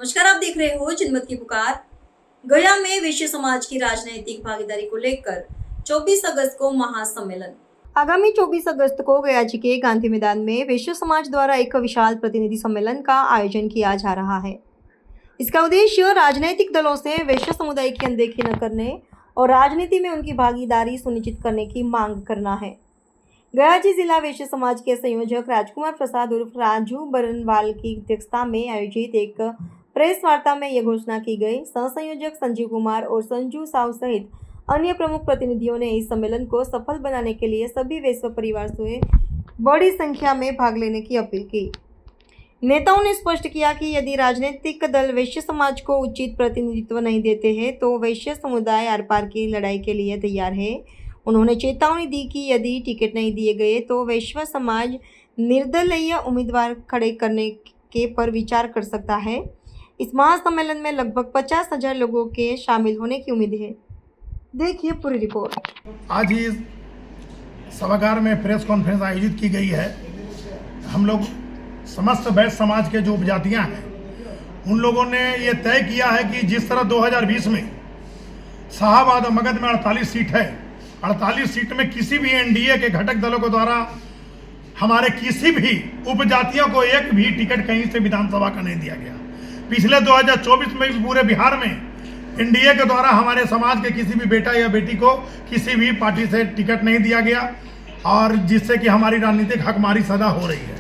नमस्कार, आप देख रहे हो जनमत की पुकार। गया में वैश्य समाज की राजनैतिक भागीदारी को लेकर 24 अगस्त को महासम्मेलन। आगामी 24 अगस्त को गया जी के गांधी मैदान में वैश्य समाज द्वारा एक विशाल प्रतिनिधि सम्मेलन का आयोजन किया जा रहा है। इसका उद्देश्य राजनीतिक दलों से वैश्य समुदाय की अनदेखी न करने और राजनीति में उनकी भागीदारी सुनिश्चित करने की मांग करना है। गया जी जिला वैश्य समाज के संयोजक राजकुमार प्रसाद उर्फ राजू बरनवाल की अध्यक्षता में आयोजित एक प्रेस वार्ता में यह घोषणा की गई। सह संयोजक संजीव कुमार और संजू साव सहित अन्य प्रमुख प्रतिनिधियों ने इस सम्मेलन को सफल बनाने के लिए सभी वैश्य परिवार से बड़ी संख्या में भाग लेने की अपील की। नेताओं ने स्पष्ट किया कि यदि राजनीतिक दल वैश्य समाज को उचित प्रतिनिधित्व नहीं देते हैं तो वैश्य समुदाय आर पार की लड़ाई के लिए तैयार है। उन्होंने चेतावनी दी कि यदि टिकट नहीं दिए गए तो वैश्य समाज निर्दलीय उम्मीदवार खड़े करने के पर विचार कर सकता है। इस महासम्मेलन में लगभग 50,000 लोगों के शामिल होने की उम्मीद है। देखिए पूरी रिपोर्ट। आज ही सभागार में प्रेस कॉन्फ्रेंस आयोजित की गई है। हम लोग समस्त वैश्य समाज के जो उपजातियां हैं उन लोगों ने ये तय किया है कि जिस तरह 2020 में शाहाबाद और मगध में 48 सीट है, 48 सीट में किसी भी एनडीए के घटक दलों के द्वारा हमारे किसी भी उपजातियों को एक भी टिकट कहीं से विधानसभा का नहीं दिया गया। पिछले 2024 में भी पूरे बिहार में एनडीए के द्वारा हमारे समाज के किसी भी बेटा या बेटी को किसी भी पार्टी से टिकट नहीं दिया गया, और जिससे कि हमारी राजनीतिक हकमारी सदा हो रही है।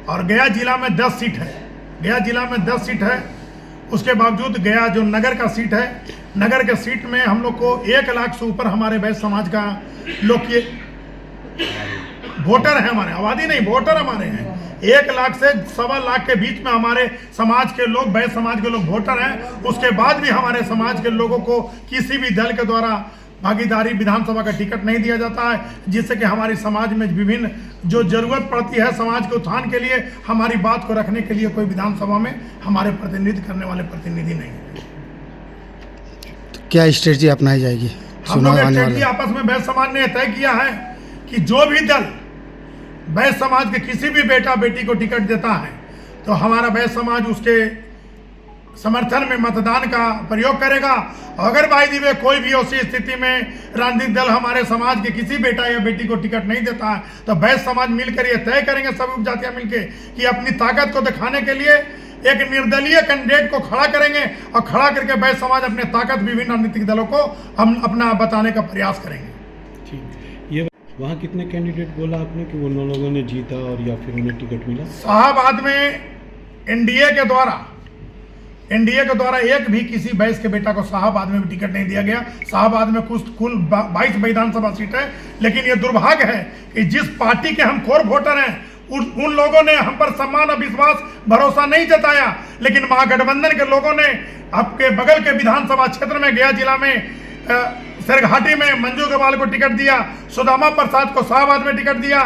और गया जिला में 10 सीट है, गया जिला में 10 सीट है। उसके बावजूद गया जो नगर का सीट है, नगर के सीट में हम लोग को 1 लाख से ऊपर हमारे वैश्य समाज का लोग के वोटर हैं, हमारे आबादी नहीं वोटर हमारे हैं। 1 लाख से 1.25 लाख के बीच में हमारे समाज के लोग, वैश्य समाज के लोग वोटर हैं। उसके बाद भी हमारे समाज के लोगों को किसी भी दल के द्वारा भागीदारी विधानसभा का टिकट नहीं दिया जाता है, जिससे कि हमारे समाज में विभिन्न जो जरूरत पड़ती है समाज के उत्थान के लिए, हमारी बात को रखने के लिए कोई विधानसभा में हमारे प्रतिनिधित्व करने वाले प्रतिनिधि नहीं है। तो क्या स्ट्रेटजी अपनाई जाएगी? हम लोग स्ट्रेटजी आपस में वैश्य समाज ने तय किया है कि जो भी दल वैश्य समाज के किसी भी बेटा बेटी को टिकट देता है तो हमारा वैश्य समाज उसके समर्थन में मतदान का प्रयोग करेगा। अगर भाई दिवे कोई भी ऐसी स्थिति में राजनीतिक दल हमारे समाज के किसी बेटा या बेटी को टिकट नहीं देता है तो वैश्य समाज मिलकर ये तय करेंगे, सभी उपजातियां मिलकर, कि अपनी ताकत को दिखाने के लिए एक निर्दलीय कैंडिडेट को खड़ा करेंगे और खड़ा करके वैश्य समाज अपने ताकत विभिन्न राजनीतिक दलों को हम अपना बताने का प्रयास करेंगे। ठीक, ये वहाँ कितने कैंडिडेट बोला आपने कि उन लोगों ने जीता और या फिर उन्हें टिकट मिला? शाहाबाद में एनडीए के द्वारा एक भी किसी वैश्य के बेटा को शाहाबाद में भी टिकट नहीं दिया गया। शाहाबाद में कुल 22 विधानसभा सीट है, लेकिन ये दुर्भाग्य है कि जिस पार्टी के हम कोर वोटर हैं उन लोगों ने हम पर सम्मान और विश्वास भरोसा नहीं जताया। लेकिन महागठबंधन के लोगों ने आपके बगल के विधानसभा क्षेत्र में गया जिला में सरघाटी में मंजू अग्रवाल को टिकट दिया, सुदामा प्रसाद को शाहाबाद में टिकट दिया,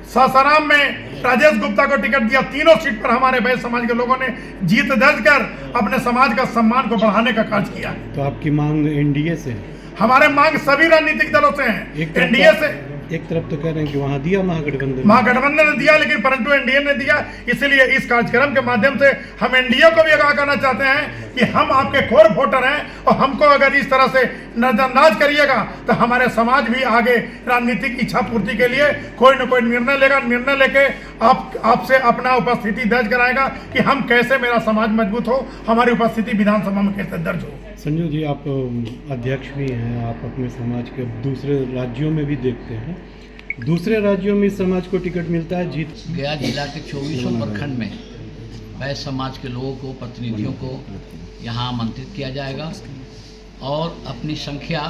सासाराम में राजेश गुप्ता को टिकट दिया। तीनों सीट पर हमारे वैश्य समाज के लोगों ने जीत दर्ज कर अपने समाज का सम्मान को बढ़ाने का कार्य किया। तो आपकी मांग एनडीए से है? हमारे मांग सभी राजनीतिक दलों से है। एनडीए से एक तरफ तो कह रहे हैं कि वहाँ दिया महागठबंधन ने दिया, लेकिन परंतु एनडीए ने दिया। इसलिए इस कार्यक्रम के माध्यम से हम एनडीए को भी आगाह करना चाहते हैं कि हम आपके कोर वोटर हैं और हमको अगर इस तरह से नजरअंदाज करिएगा तो हमारे समाज भी आगे राजनीतिक इच्छा पूर्ति के लिए कोई न कोई निर्णय लेगा। निर्णय लेके आपसे अपना उपस्थिति दर्ज कराएगा कि हम कैसे मेरा समाज मजबूत हो, हमारी उपस्थिति विधानसभा में कैसे दर्ज हो। संजू जी, आप अध्यक्ष भी हैं, आप अपने समाज के दूसरे राज्यों में भी देखते हैं, दूसरे राज्यों में समाज को टिकट मिलता है जीत? गया जिला के 24 प्रखंड में वैश्य समाज के लोगों को, प्रतिनिधियों को यहाँ आमंत्रित किया जाएगा और अपनी संख्या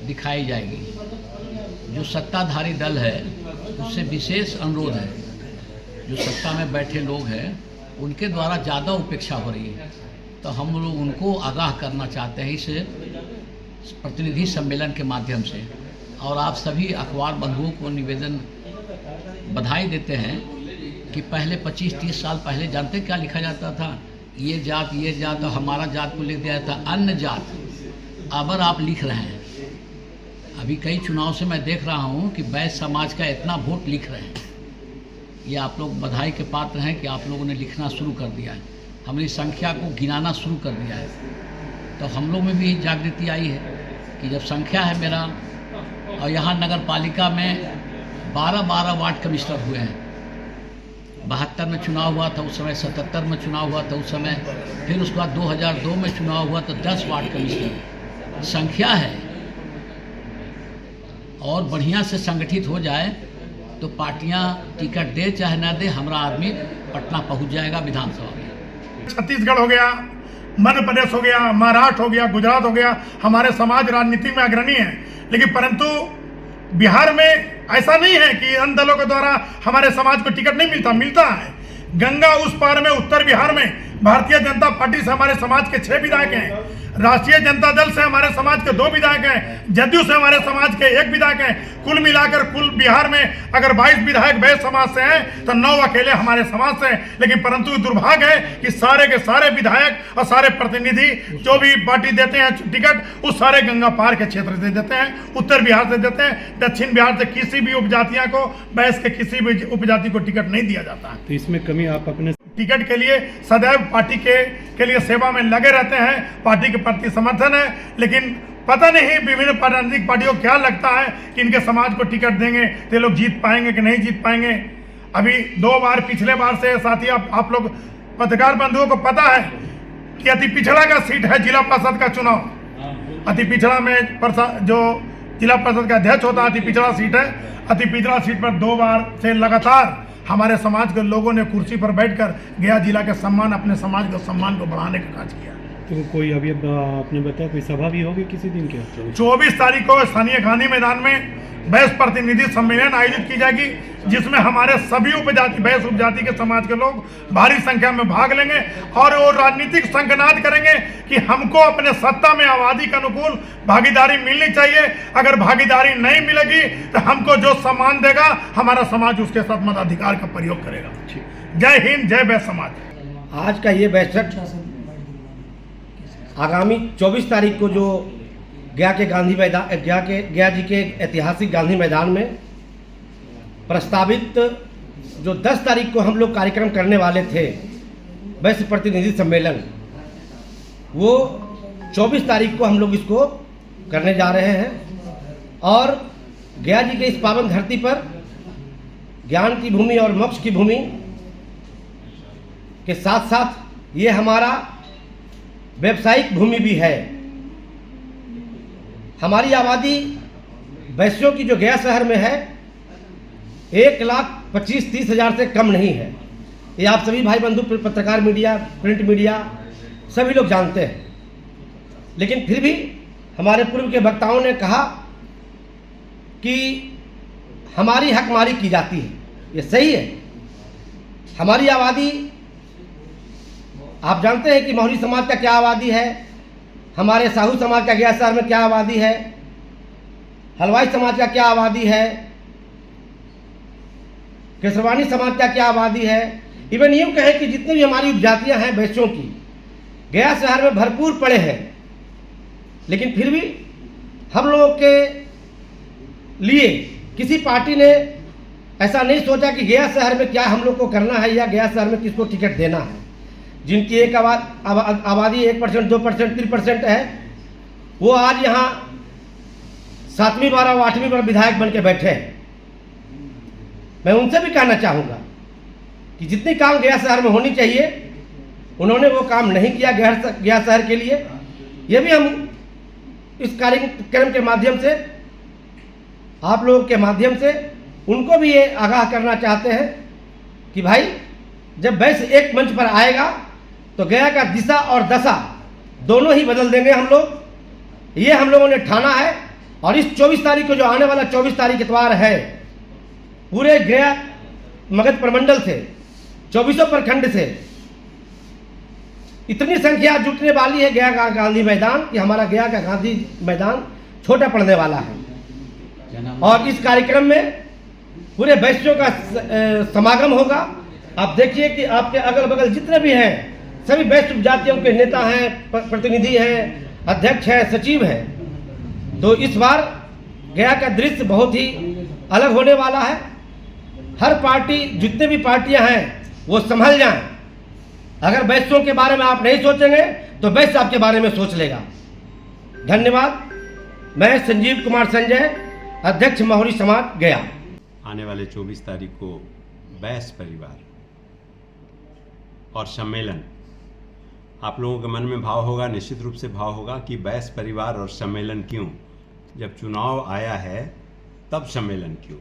दिखाई जाएगी। जो सत्ताधारी दल है उससे विशेष अनुरोध है, जो सत्ता में बैठे लोग हैं उनके द्वारा ज़्यादा उपेक्षा हो रही है, तो हम लोग उनको आगाह करना चाहते हैं इस प्रतिनिधि सम्मेलन के माध्यम से। और आप सभी अखबार बंधुओं को निवेदन बधाई देते हैं कि पहले 25-30 साल पहले जानते क्या लिखा जाता था? ये जात और हमारा जात को लिख दिया था अन्य जात। अब आप लिख रहे हैं, अभी कई चुनाव से मैं देख रहा हूँ कि वैश्य समाज का इतना वोट लिख रहे हैं। ये आप लोग बधाई के पात्र हैं कि आप लोगों ने लिखना शुरू कर दिया है। हमारी संख्या को गिनाना शुरू कर दिया है। तो हम लोग में भी जागृति आई है कि जब संख्या है मेरा, और यहाँ नगर पालिका में 12 वार्ड कमिश्नर हुए हैं। 72 में चुनाव हुआ था उस समय, 77 में चुनाव हुआ था उस समय, फिर उसके बाद 2002 में चुनाव हुआ तो 10 वार्ड कमिश्नर। संख्या है और बढ़िया से संगठित हो जाए तो पार्टियां टिकट दे चाहे ना दे, हमारा आदमी पटना पहुंच जाएगा विधानसभा में। छत्तीसगढ़ हो गया, मध्य प्रदेश हो गया, महाराष्ट्र हो गया, गुजरात हो गया, हमारे समाज राजनीति में अग्रणी है। लेकिन परंतु बिहार में ऐसा नहीं है कि अन्य दलों के द्वारा हमारे समाज को टिकट नहीं मिलता है। गंगा उस पार में उत्तर बिहार में भारतीय जनता पार्टी से हमारे समाज के 6 विधायक हैं, राष्ट्रीय जनता दल से हमारे समाज के 2 विधायक हैं, जदयू से हमारे समाज के 1 विधायक हैं। कुल मिलाकर कुल बिहार में अगर 22 विधायक वैश्य समाज से हैं तो 9 अकेले हमारे समाज से हैं। लेकिन परंतु दुर्भाग्य है कि सारे के सारे विधायक और सारे प्रतिनिधि जो भी पार्टी देते हैं टिकट, उस सारे गंगा पार के क्षेत्र से देते हैं, उत्तर बिहार से देते हैं। दक्षिण बिहार से किसी भी उपजातियां को, वैश्य के किसी भी उपजाति को टिकट नहीं दिया जाता है। तो इसमें कमी आप अपने टिकट के लिए सदैव पार्टी के लिए सेवा में लगे रहते हैं, पार्टी के प्रति समर्थन है। लेकिन पता नहीं विभिन्न राजनीतिक पार्टियों को क्या लगता है कि इनके समाज को टिकट देंगे तो ये लोग जीत पाएंगे कि नहीं जीत पाएंगे। अभी 2 बार पिछले बार से साथी आप लोग पत्रकार बंधुओं को पता है कि अति पिछड़ा का सीट है जिला परिषद का चुनाव। अति पिछड़ा में जो जिला परिषद का अध्यक्ष होता है अति पिछड़ा सीट है। अति पिछड़ा सीट पर 2 बार से लगातार हमारे समाज के लोगों ने कुर्सी पर बैठकर गया जिला के सम्मान, अपने समाज के सम्मान को बढ़ाने का कार्य किया। तो कोई अभी आपने बताया कोई सभा भी होगी किसी दिन क्या? 24 तारीख को स्थानीय गांधी मैदान में वैश्य प्रतिनिधि सम्मेलन आयोजित की जाएगी, जिसमें हमारे सभी वैश्य उपजाति के समाज के लोग भारी संख्या में भाग लेंगे और वो राजनीतिक संकनाद करेंगे कि हमको अपने सत्ता में आबादी के अनुकूल भागीदारी मिलनी चाहिए। अगर भागीदारी नहीं मिलेगी तो हमको जो सम्मान देगा हमारा समाज उसके साथ मताधिकार का प्रयोग करेगा। जय हिंद, जय वैश्य समाज। आज का ये बैठक आगामी 24 तारीख को जो गया के गांधी मैदान गया जी के ऐतिहासिक गांधी मैदान में प्रस्तावित जो 10 तारीख को हम लोग कार्यक्रम करने वाले थे वैश्य प्रतिनिधि सम्मेलन, वो 24 तारीख को हम लोग इसको करने जा रहे हैं। और गया जी के इस पावन धरती पर ज्ञान की भूमि और मोक्ष की भूमि के साथ साथ ये हमारा व्यावसायिक भूमि भी है। हमारी आबादी वैश्यों की जो गया शहर में है 1,25,30,000 से कम नहीं है। ये आप सभी भाई बंधु पत्रकार मीडिया, प्रिंट मीडिया सभी लोग जानते हैं। लेकिन फिर भी हमारे पूर्व के वक्ताओं ने कहा कि हमारी हकमारी की जाती है। ये सही है। हमारी आबादी, आप जानते हैं कि मौर्य समाज का क्या आबादी है, हमारे साहू समाज का गया शहर में क्या आबादी है, हलवाई समाज का क्या आबादी है, केसरवानी समाज का क्या आबादी है। इवन यूँ कहें कि जितनी भी हमारी उपजातियां हैं वैश्यों की, गया शहर में भरपूर पड़े हैं। लेकिन फिर भी हम लोगों के लिए किसी पार्टी ने ऐसा नहीं सोचा कि गया शहर में क्या हम लोग को करना है या गया शहर में किसको टिकट देना है। जिनकी एक आबादी 1%, 2%, 3% है, वो आज यहाँ 7वीं 12 8वीं बार विधायक बन के बैठे हैं। मैं उनसे भी कहना चाहूँगा कि जितनी काम गया शहर में होनी चाहिए उन्होंने वो काम नहीं किया गया शहर के लिए। ये भी हम इस कार्यक्रम के माध्यम से, आप लोगों के माध्यम से उनको भी ये आगाह करना चाहते हैं कि भाई जब वैश्य एक मंच पर आएगा तो गया का दिशा और दशा दोनों ही बदल देंगे हम लोग। ये हम लोगों ने ठाना है। और इस 24 तारीख को, जो आने वाला 24 तारीख इतवार है, पूरे गया मगध प्रमंडल से 24 प्रखंड से इतनी संख्या जुटने वाली है गया का गांधी मैदान कि हमारा गया का गांधी मैदान छोटा पड़ने वाला है। और इस कार्यक्रम में पूरे वैश्यों का समागम होगा। आप देखिए कि आपके अगल बगल जितने भी हैं सभी वैश्य उपजातियों के नेता हैं, प्रतिनिधि हैं, अध्यक्ष हैं, सचिव हैं। तो इस बार गया का दृश्य बहुत ही अलग होने वाला है। हर पार्टी, जितने भी पार्टियां हैं वो संभल जाएं। अगर वैश्यों के बारे में आप नहीं सोचेंगे तो वैश्य आपके बारे में सोच लेगा। धन्यवाद। मैं संजीव कुमार संजय, अध्यक्ष महुरी समाज गया। आने वाले 24 तारीख को वैश्य परिवार और सम्मेलन, आप लोगों के मन में भाव होगा, निश्चित रूप से भाव होगा कि वैश्य परिवार और सम्मेलन क्यों? जब चुनाव आया है तब सम्मेलन क्यों?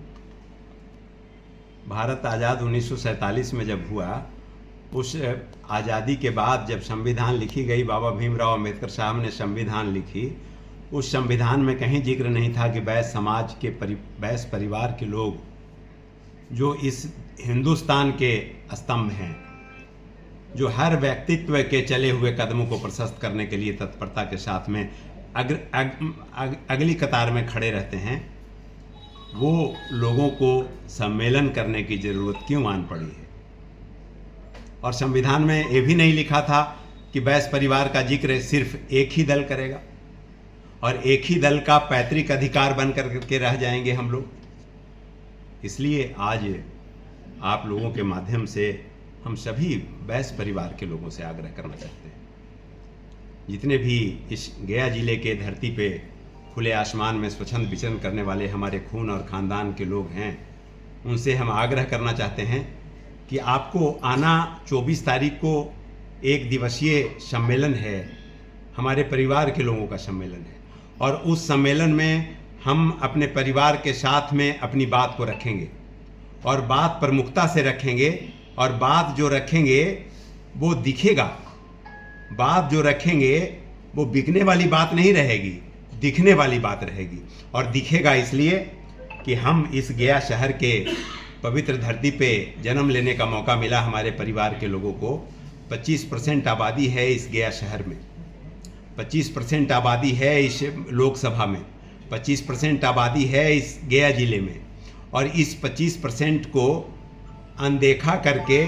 भारत आज़ाद 1947 में जब हुआ, उस आज़ादी के बाद जब संविधान लिखी गई, बाबा भीमराव अंबेडकर साहब ने संविधान लिखी, उस संविधान में कहीं जिक्र नहीं था कि वैश्य समाज के वैश्य परिवार के लोग जो इस हिंदुस्तान के स्तंभ हैं, जो हर व्यक्तित्व के चले हुए कदमों को प्रशस्त करने के लिए तत्परता के साथ में अगली कतार में खड़े रहते हैं, वो लोगों को सम्मेलन करने की ज़रूरत क्यों आन पड़ी है? और संविधान में ये भी नहीं लिखा था कि वैश्य परिवार का जिक्र सिर्फ एक ही दल करेगा और एक ही दल का पैतृक अधिकार बन करके रह जाएंगे हम लोग। इसलिए आज आप लोगों के माध्यम से हम सभी वैश्य परिवार के लोगों से आग्रह करना चाहते हैं, जितने भी इस गया जिले के धरती पे खुले आसमान में स्वच्छंद विचरण करने वाले हमारे खून और ख़ानदान के लोग हैं, उनसे हम आग्रह करना चाहते हैं कि आपको आना 24 तारीख को एक दिवसीय सम्मेलन है, हमारे परिवार के लोगों का सम्मेलन है, और उस सम्मेलन में हम अपने परिवार के साथ में अपनी बात को रखेंगे और बात प्रमुखता से रखेंगे, और बात जो रखेंगे वो दिखेगा। बात जो रखेंगे वो बिकने वाली बात नहीं रहेगी, दिखने वाली बात रहेगी। और दिखेगा इसलिए कि हम इस गया शहर के पवित्र धरती पे जन्म लेने का मौका मिला हमारे परिवार के लोगों को। 25% आबादी है इस गया शहर में, 25% आबादी है इस लोकसभा में, 25% आबादी है इस गया जिले में, और इस 25% को अनदेखा करके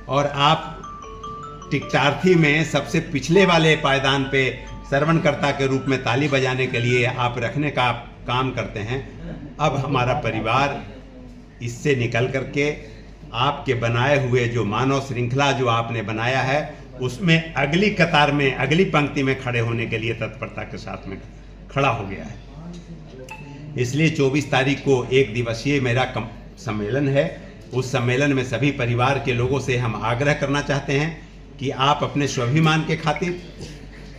और आप टिकटार्थी में सबसे पिछले वाले पायदान पे श्रवणकर्ता के रूप में ताली बजाने के लिए आप रखने का काम करते हैं। अब हमारा परिवार इससे निकल करके आपके बनाए हुए जो मानव श्रृंखला जो आपने बनाया है उसमें अगली कतार में, अगली पंक्ति में खड़े होने के लिए तत्परता के साथ में खड़ा हो गया है। इसलिए 24 तारीख को एक दिवसीय मेरा सम्मेलन है। उस सम्मेलन में सभी परिवार के लोगों से हम आग्रह करना चाहते हैं कि आप अपने स्वाभिमान के खातिर,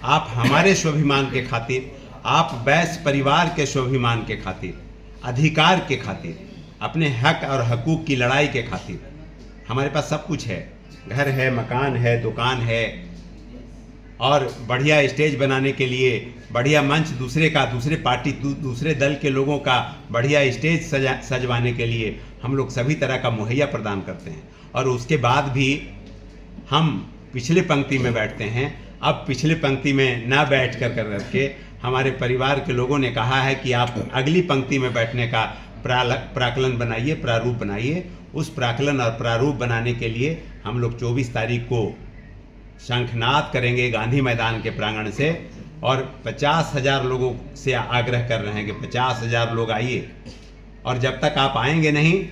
आप हमारे स्वाभिमान के खातिर, आप वैश्य परिवार के स्वाभिमान के खातिर, अधिकार के खातिर, अपने हक और हकूक़ की लड़ाई के खातिर, हमारे पास सब कुछ है, घर है, मकान है, दुकान है, और बढ़िया स्टेज बनाने के लिए बढ़िया मंच दूसरे पार्टी दूसरे दल के लोगों का बढ़िया स्टेज सजवाने के लिए हम लोग सभी तरह का मुहैया प्रदान करते हैं। और उसके बाद भी हम पिछले पंक्ति में बैठते हैं। अब पिछले पंक्ति में ना बैठ करके हमारे परिवार के लोगों ने कहा है कि आप अगली पंक्ति में बैठने का प्राकलन बनाइए, प्रारूप बनाइए। उस प्राकलन और प्रारूप बनाने के लिए हम लोग 24 तारीख को शंखनाद करेंगे गांधी मैदान के प्रांगण से, और 50,000 लोगों से आग्रह कर रहे हैं कि 50,000 लोग आइए। और जब तक आप आएंगे नहीं,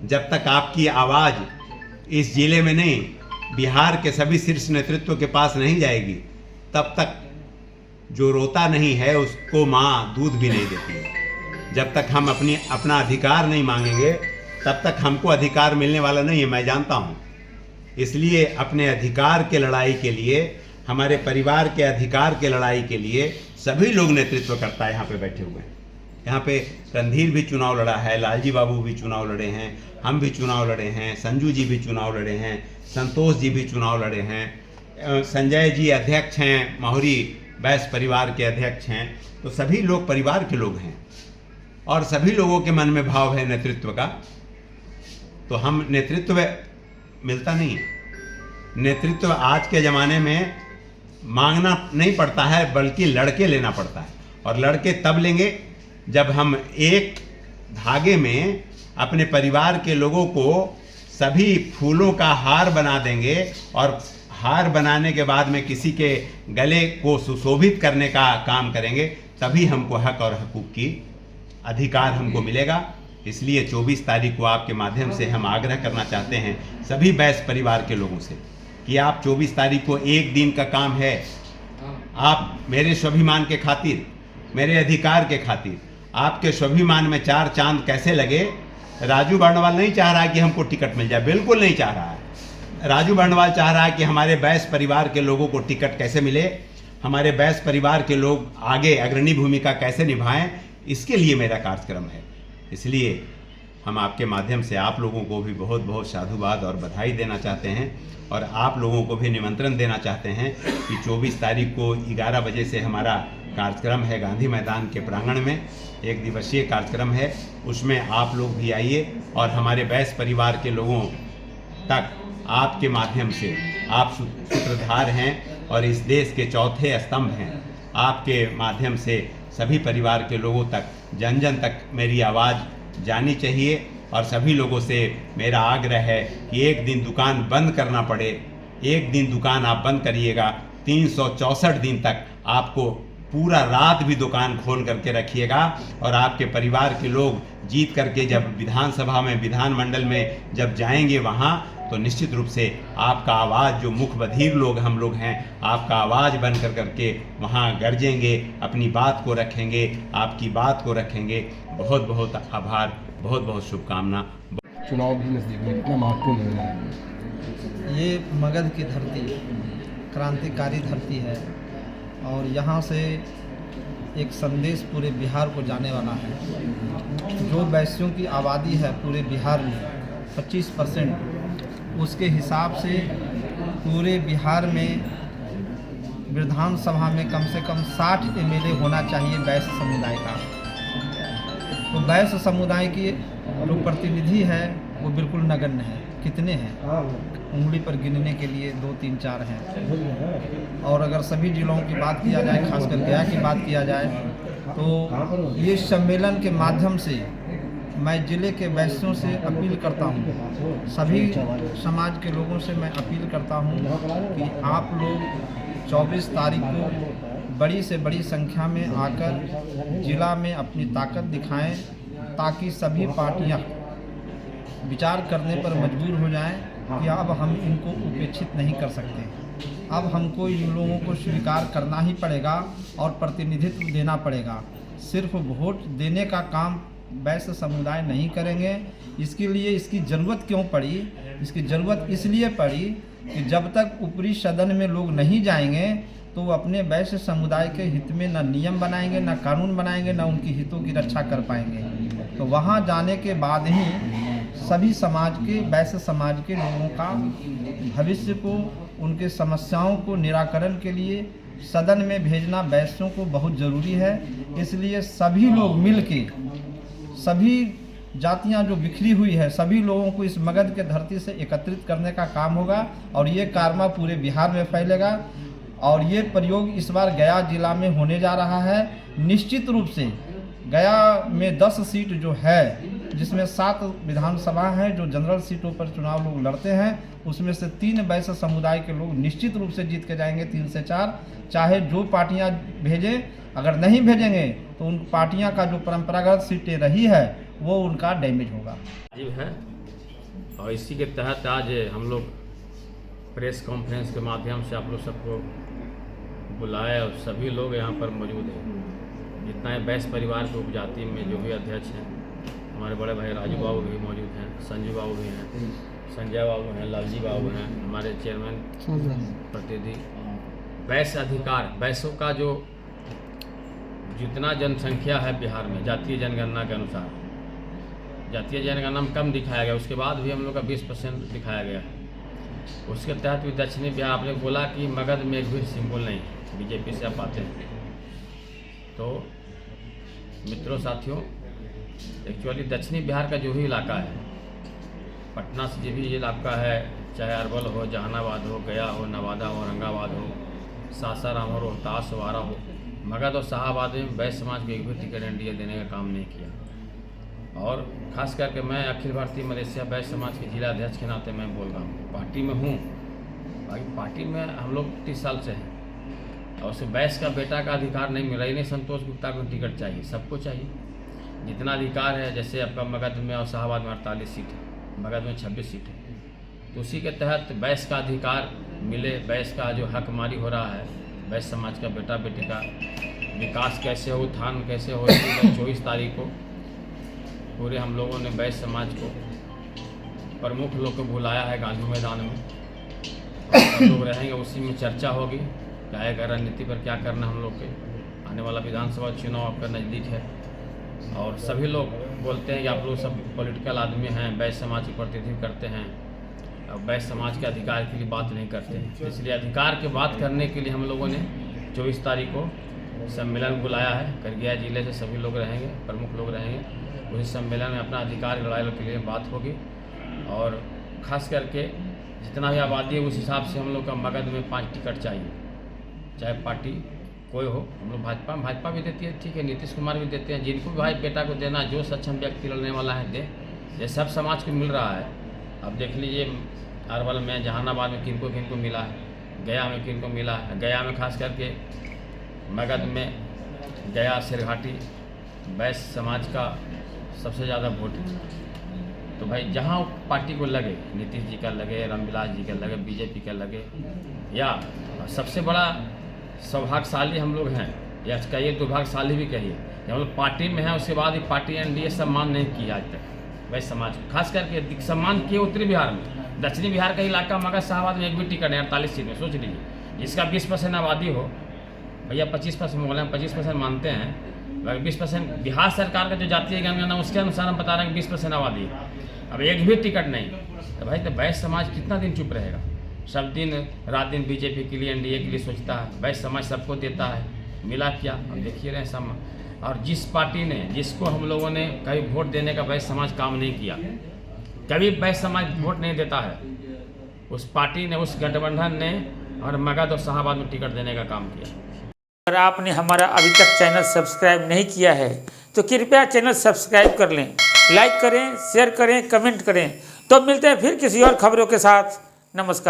जब तक आपकी आवाज़ इस जिले में नहीं, बिहार के सभी शीर्ष नेतृत्व के पास नहीं जाएगी, तब तक जो रोता नहीं है उसको माँ दूध भी नहीं देती है। जब तक हम अपना अधिकार नहीं मांगेंगे तब तक हमको अधिकार मिलने वाला नहीं है, मैं जानता हूँ। इसलिए अपने अधिकार के लड़ाई के लिए, हमारे परिवार के अधिकार के लड़ाई के लिए सभी लोग नेतृत्व करता है यहाँ पे बैठे हुए हैं। यहाँ पे रणधीर भी चुनाव लड़ा है, लालजी बाबू भी चुनाव लड़े हैं, हम भी चुनाव लड़े हैं, संजू जी भी चुनाव लड़े हैं, संतोष जी भी चुनाव लड़े हैं, संजय जी अध्यक्ष हैं, महुरी वैश्य परिवार के अध्यक्ष हैं। तो सभी लोग परिवार के लोग हैं और सभी लोगों के मन में भाव है नेतृत्व का। तो हम नेतृत्व मिलता नहीं है, नेतृत्व आज के ज़माने में मांगना नहीं पड़ता है बल्कि लड़के लेना पड़ता है। और लड़के तब लेंगे जब हम एक धागे में अपने परिवार के लोगों को सभी फूलों का हार बना देंगे, और हार बनाने के बाद में किसी के गले को सुशोभित करने का काम करेंगे, तभी हमको हक और हकूक़ की अधिकार हमको मिलेगा। इसलिए 24 तारीख को आपके माध्यम से हम आग्रह करना चाहते हैं सभी वैश्य परिवार के लोगों से कि आप 24 तारीख को एक दिन का काम है, आप मेरे स्वाभिमान के खातिर, मेरे अधिकार के खातिर, आपके स्वाभिमान में 4 चांद कैसे लगे। राजू बर्णवाल नहीं चाह रहा है कि हमको टिकट मिल जाए, बिल्कुल नहीं चाह रहा है। राजू बर्णवाल चाह रहा है कि हमारे बैस परिवार के लोगों को टिकट कैसे मिले, हमारे बैस परिवार के लोग आगे अग्रणी भूमिका कैसे निभाएं, इसके लिए मेरा कार्यक्रम है। इसलिए हम आपके माध्यम से आप लोगों को भी बहुत बहुत साधुवाद और बधाई देना चाहते हैं और आप लोगों को भी निमंत्रण देना चाहते हैं कि 24 तारीख को 11 बजे से हमारा कार्यक्रम है गांधी मैदान के प्रांगण में, 1 दिवसीय कार्यक्रम है। उसमें आप लोग भी आइए और हमारे बैस परिवार के लोगों तक आपके माध्यम से, आप सूत्रधार हैं और इस देश के चौथे स्तंभ हैं, आपके माध्यम से सभी परिवार के लोगों तक, जन जन तक मेरी आवाज़ जानी चाहिए। और सभी लोगों से मेरा आग्रह है कि एक दिन दुकान बंद करना पड़े, एक दिन दुकान आप बंद करिएगा, 364 दिन तक आपको पूरा रात भी दुकान खोल करके रखिएगा। और आपके परिवार के लोग जीत करके जब विधानसभा में, विधानमंडल में जब जाएंगे वहाँ, तो निश्चित रूप से आपका आवाज़, जो मुख बधिर लोग हम लोग हैं, आपका आवाज़ बन कर करके वहाँ गरजेंगे, अपनी बात को रखेंगे, आपकी बात को रखेंगे। बहुत बहुत आभार, बहुत बहुत शुभकामना। चुनाव भी नज़दीक में कितना महत्वपूर्ण हो रहा है। ये मगध की धरती क्रांतिकारी धरती है और यहाँ से एक संदेश पूरे बिहार को जाने वाला है। जो वैश्यों की आबादी है पूरे बिहार में 25%, उसके हिसाब से पूरे बिहार में विधानसभा में कम से कम 60 MLA होना चाहिए वैश्य समुदाय का। तो वैश्य समुदाय की जो प्रतिनिधि है वो बिल्कुल नगण्य है। कितने हैं? उंगली पर गिनने के लिए 2, 3, 4 हैं। और अगर सभी जिलों की बात किया जाए, खासकर गया की बात किया जाए, तो ये सम्मेलन के माध्यम से मैं ज़िले के वैश्यों से अपील करता हूँ, सभी समाज के लोगों से मैं अपील करता हूँ कि आप लोग 24 तारीख को बड़ी से बड़ी संख्या में आकर जिला में अपनी ताकत दिखाएं, ताकि सभी पार्टियां विचार करने पर मजबूर हो जाएं कि अब हम इनको उपेक्षित नहीं कर सकते, अब हमको इन लोगों को स्वीकार करना ही पड़ेगा और प्रतिनिधित्व देना पड़ेगा। सिर्फ वोट देने का काम वैश्य समुदाय नहीं करेंगे। इसके लिए इसकी ज़रूरत क्यों पड़ी? इसकी ज़रूरत इसलिए पड़ी कि जब तक ऊपरी सदन में लोग नहीं जाएंगे तो वो अपने वैश्य समुदाय के हित में न नियम बनाएंगे, न कानून बनाएंगे, न उनकी हितों की रक्षा कर पाएंगे। तो वहाँ जाने के बाद ही सभी समाज के, वैश्य समाज के लोगों का भविष्य को, उनके समस्याओं को निराकरण के लिए सदन में भेजना वैश्यों को बहुत ज़रूरी है। इसलिए सभी लोग मिल के, सभी जातियां जो बिखरी हुई है, सभी लोगों को इस मगध के धरती से एकत्रित करने का काम होगा और ये कारवा पूरे बिहार में फैलेगा। और ये प्रयोग इस बार गया जिला में होने जा रहा है। निश्चित रूप से गया में 10 सीट जो है, जिसमें 7 विधानसभा हैं जो जनरल सीटों पर चुनाव लोग लड़ते हैं, उसमें से 3 वैश्य समुदाय के लोग निश्चित रूप से जीत के जाएंगे, 3 से 4, चाहे जो पार्टियां भेजें। अगर नहीं भेजेंगे तो उन पार्टियां का जो परंपरागत सीटें रही है वो उनका डैमेज होगा। है और इसी के तहत आज हम लोग प्रेस कॉन्फ्रेंस के माध्यम से आप लोग सबको बुलाया और सभी लोग यहाँ पर मौजूद हैं। जितना है वैश्य परिवार के उपजाति में जो भी अध्यक्ष हैं, हमारे बड़े भाई राजू बाबू भी मौजूद हैं, संजू बाबू भी हैं, संजय बाबू हैं, लालजी बाबू हैं, हमारे चेयरमैन प्रतिनिधि। वैश्य अधिकार, वैश्यों का जो जितना जनसंख्या है बिहार में जातीय जनगणना के अनुसार, जातीय जनगणना में कम दिखाया गया, उसके बाद भी हम लोग का 20% दिखाया गया है। उसके तहत भी दक्षिणी बिहार, आपने बोला कि मगध में एक भी सिंबल नहीं, बीजेपी से आप आते हैं। तो मित्रों, साथियों, एक्चुअली दक्षिणी बिहार का जो भी इलाका है, पटना से जो भी इलाका है, चाहे अरवल हो, जहानाबाद हो, गया हो, नवादा हो, औरंगाबाद हो, सासाराम हो, रोहतास हो, आरा हो, मगध और शाहाबाद में वैश्य समाज को एक भी टिकट एनडीए देने का काम नहीं किया। और ख़ास करके मैं अखिल भारतीय मलेशिया वैश्य समाज के जिला अध्यक्ष के नाते मैं बोल रहा हूँ, पार्टी में हूँ, पार्टी में हम लोग 30 साल से हैं और उसे वैश्य का बेटा का अधिकार नहीं मिला। ही नहीं संतोष गुप्ता को टिकट चाहिए, सबको चाहिए जितना अधिकार है। जैसे आपका मगध में और शाहाबाद में 48 सीट है, मगध में 26 सीट है, तो उसी के तहत वैश्य का अधिकार मिले, बैस का जो हकमारी हो रहा है, बैस समाज का बेटा बेटी का विकास कैसे हो, उत्थान कैसे हो, 24 तारीख को पूरे हम लोगों ने बैस समाज को प्रमुख लोग को बुलाया है गांधी मैदान में। हम लोग रहेंगे, उसी में चर्चा होगी क्या है रणनीति पर क्या करना हम लोग के। आने वाला विधानसभा चुनाव आपका नज़दीक है और सभी लोग बोलते हैं कि आप लोग सब पॉलिटिकल आदमी हैं, बैस समाज की प्रतिनिधित्व करते हैं और बैस समाज के अधिकार के लिए बात नहीं करते। इसलिए अधिकार की बात करने के लिए हम लोगों ने 24 तारीख को सम्मेलन बुलाया है। करगिया जिले से सभी लोग रहेंगे, प्रमुख लोग रहेंगे। उस सम्मेलन में अपना अधिकार की लड़ाई के लिए बात होगी और ख़ास करके जितना भी आबादी है उस हिसाब से हम लोग का मगध में 5 टिकट चाहिए, चाहे पार्टी कोई हो। हम लोग भाजपा भी देती है, ठीक है, नीतीश कुमार भी देते हैं। जिनको भी भाई बेटा को देना, जो सक्षम व्यक्ति लड़ने वाला है दे। ये सब समाज को मिल रहा है। अब देख लीजिए अरवल में, जहानाबाद में किनको मिला है, गया में किनको मिला है। गया में खास करके मगध में गया सिरघाटी बैस समाज का सबसे ज़्यादा वोट है। तो भाई जहाँ पार्टी को लगे, नीतीश जी का लगे, रामविलास जी का लगे, बीजेपी का लगे, या सबसे बड़ा सौभाग्यशाली हम लोग हैं, या कहिए दुर्भाग्यशाली भी कहिए, हम लोग पार्टी में हैं, उसके बाद भी पार्टी एनडीए सम्मान नहीं किया आज तक वैसे समाज को। खास करके सम्मान किए उत्तरी बिहार में, दक्षिणी बिहार का इलाका मगध शाहबाद में एक भी टिकट है 48 सीट में। सोच लीजिए, जिसका 20% आबादी हो, भैया 25% बोले हैं, 25% मानते हैं, मगर 20% बिहार सरकार का जो जातीय जनगणना उसके अनुसार हम बता रहे हैं कि 20% आबादी है। अब एक भी टिकट नहीं, तो भाई तो बैस समाज कितना दिन चुप रहेगा? सब दिन रात दिन बीजेपी के लिए, एनडीए के लिए सोचता है। बैस समाज सबको देता है, मिला क्या? हम देखिए रहे सब। और जिस पार्टी ने, जिसको हम लोगों ने कभी वोट देने का बैस समाज काम नहीं किया, कभी बैस समाज वोट नहीं देता है, उस पार्टी ने, उस गठबंधन ने और मगध और शाहबाद में टिकट देने का काम किया। अगर आपने हमारा अभी तक चैनल सब्सक्राइब नहीं किया है तो कृपया चैनल सब्सक्राइब कर लें, लाइक करें, शेयर करें, कमेंट करें। तो मिलते हैं फिर किसी और खबरों के साथ। नमस्कार।